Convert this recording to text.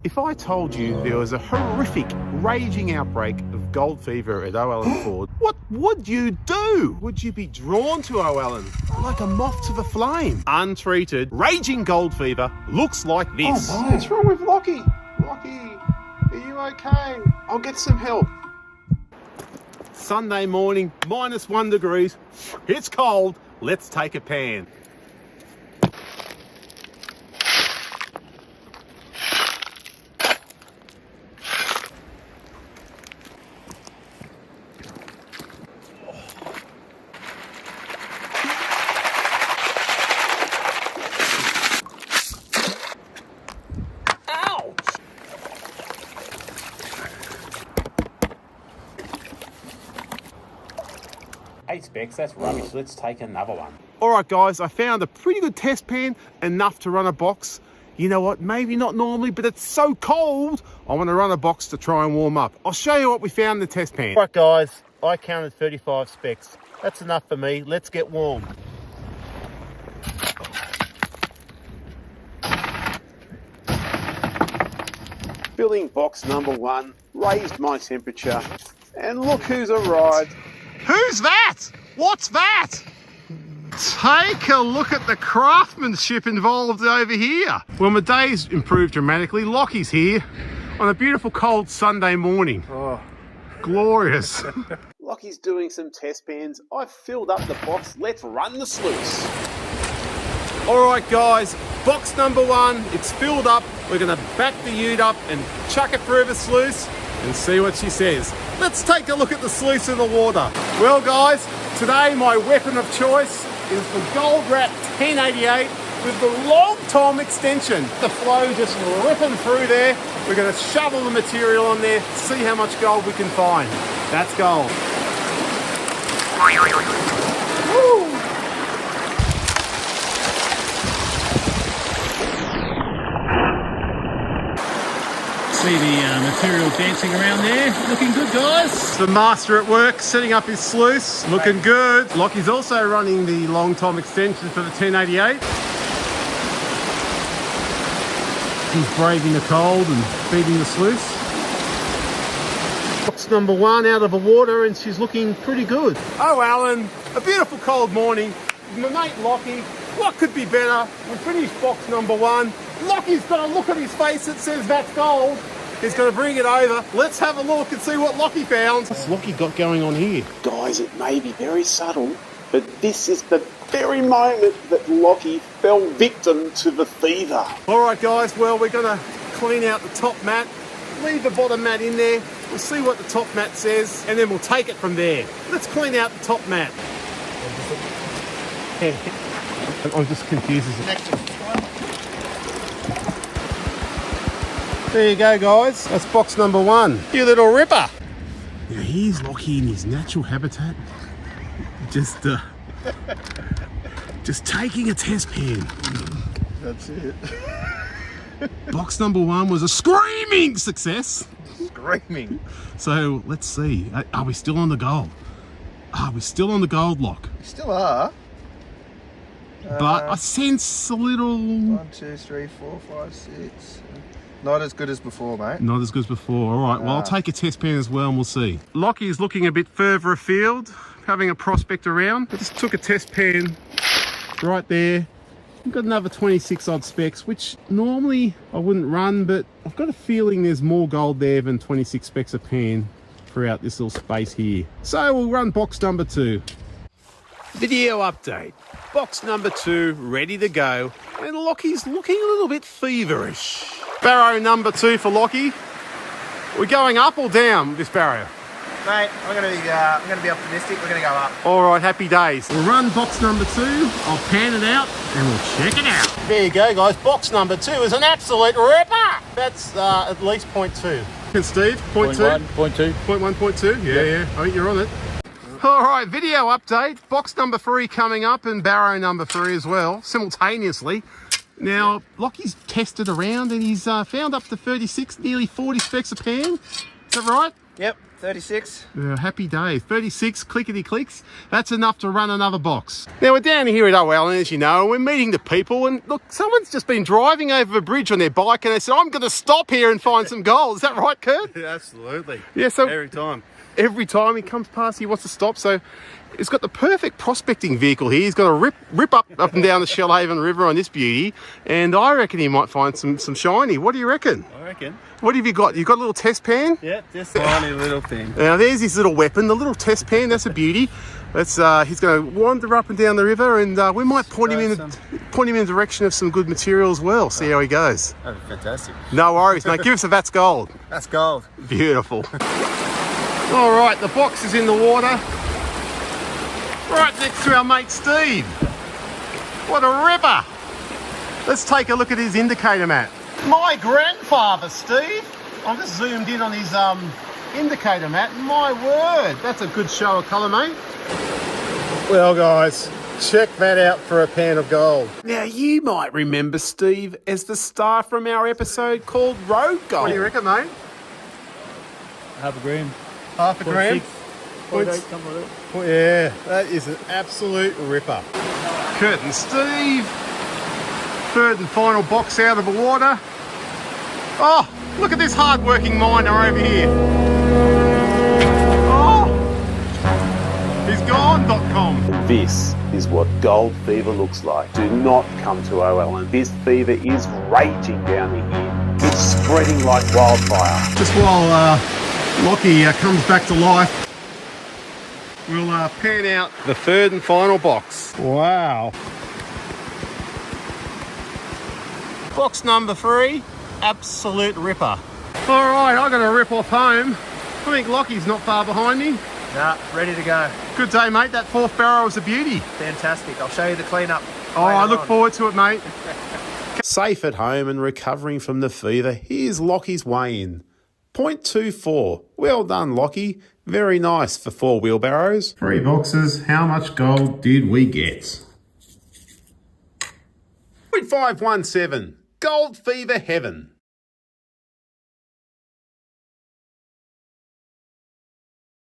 If I told you there was a horrific, raging outbreak of gold fever at Oallen Ford, what would you do? Would you be drawn to Oallen like a moth to the flame? Untreated, raging gold fever looks like this. Oh, what's wrong with Lockie? Lockie, are you okay? I'll get some help. Sunday morning, -1 degrees. It's cold. Let's take a pan. Hey Specs, that's rubbish. Let's take another one. All right, guys, I found a pretty good test pan, enough to run a box. You know what? Maybe not normally, but it's so cold, I want to run a box to try and warm up. I'll show you what we found in the test pan. All right, guys, I counted 35 specs. That's enough for me. Let's get warm. Filling box number 1, raised my temperature, and look who's arrived. Who's that? What's that? Take a look at the craftsmanship involved over here. Well, my day's improved dramatically. Lockie's here on a beautiful cold Sunday morning. Oh, glorious. Lockie's doing some test pans. I've filled up the box. Let's run the sluice. All right, guys, box number 1, it's filled up. We're gonna back the ute up and chuck it through the sluice and see what she says. Let's take a look at the sluice in the water. Well, guys, today my weapon of choice is the Gold Rat 1088 with the long tom extension. The flow just ripping through there. We're gonna shovel the material on there, see how much gold we can find. That's gold. Woo! See the material dancing around there. Looking good, guys. The master at work, setting up his sluice. Looking good. Lockie's also running the long tom extension for the 1088. He's braving the cold and feeding the sluice. Box number 1 out of the water, and she's looking pretty good. Oh, Alan, a beautiful cold morning. My mate Lockie, what could be better? We finished box number 1. Lockie's got a look on his face that says that's gold. He's going to bring it over. Let's have a look and see what Lockie found. What's Lockie got going on here? Guys, it may be very subtle, but this is the very moment that Lockie fell victim to the fever. All right, guys, well, we're going to clean out the top mat, leave the bottom mat in there. We'll see what the top mat says, and then we'll take it from there. Let's clean out the top mat. I'm just confused as it. There you go, guys. That's box number 1. You little ripper. Now here's Lockie in his natural habitat. Just taking a test pan. That's it. Box number 1 was a screaming success. Screaming. So let's see. Are we still on the gold? Are we still on the gold, Lock? We still are. But I sense a little... 1, 2, 3, 4, 5, 6. Not as good as before, mate. Not as good as before. All right, well, I'll take a test pan as well and we'll see. Lockie is looking a bit further afield, having a prospect around. I just took a test pan right there. I've got another 26 odd specs, which normally I wouldn't run, but I've got a feeling there's more gold there than 26 specs a pan throughout this little space here. So we'll run box number 2. Video update. Box number 2 ready to go, and Lockie's looking a little bit feverish. Barrow number 2 for Lockie. We're going up or down with this barrow? Mate, I'm gonna be optimistic. We're gonna go up. All right, happy days. We'll run box number 2. I'll pan it out and we'll check it out. There you go, guys. Box number 2 is an absolute ripper. That's at least 0.2. And Steve, 0.2? 0.2. 0.1, 0.2? Yeah. I think you're on it. All right, video update. Box number 3 coming up and barrow number 3 as well, simultaneously. Now, Lockie's tested around and he's found up to 36, nearly 40 specs a pan. Is that right? Yep. 36. Happy days. 36 clickety clicks. That's enough to run another box. Now we're down here at Oallen, as you know, and we're meeting the people. And look, someone's just been driving over a bridge on their bike, and they said, "I'm going to stop here and find some gold." Is that right, Kurt? Yeah, absolutely. Yeah. So Every time he comes past, he wants to stop. So he's got the perfect prospecting vehicle here. He's got to rip up and down the Shellhaven River on this beauty, and I reckon he might find some shiny. What do you reckon? I reckon. What have you got? You've got a little test pan? Yeah, just a tiny little thing. Now there's his little weapon, the little test pan. That's a beauty. That's he's going to wander up and down the river, and we might point him in the direction of some good material as well. See how he goes. That'd be fantastic. No worries, mate. Give us a that's gold. That's gold. Beautiful. All right, the box is in the water, right next to our mate Steve. What a ripper! Let's take a look at his indicator mat. My grandfather, Steve. I've just zoomed in on his indicator mat. My word, that's a good show of colour, mate. Well, guys, check that out for a pan of gold. Now, you might remember Steve as the star from our episode called Road Gold. What do you reckon, mate? Half a gram. Half a gram? 0.8, something like that. Yeah, that is an absolute ripper. Kurt and Steve. Third and final box out of the water. Oh, look at this hard-working miner over here. Oh, he's gone.com. This is what gold fever looks like. Do not come to Oallen. This fever is raging down here. It's spreading like wildfire. Just while Lockie comes back to life, we'll pan out the third and final box. Wow. Box number 3, absolute ripper. All right, I got to rip off home. I think Lockie's not far behind me. Nah, ready to go. Good day, mate. That fourth barrel was a beauty. Fantastic. I'll show you the cleanup. Oh, I look forward to it, mate. Safe at home and recovering from the fever, here's Lockie's weigh-in. 0.24. Well done, Lockie. Very nice for 4 wheelbarrows. 3 boxes. How much gold did we get? 0.517. Gold fever heaven.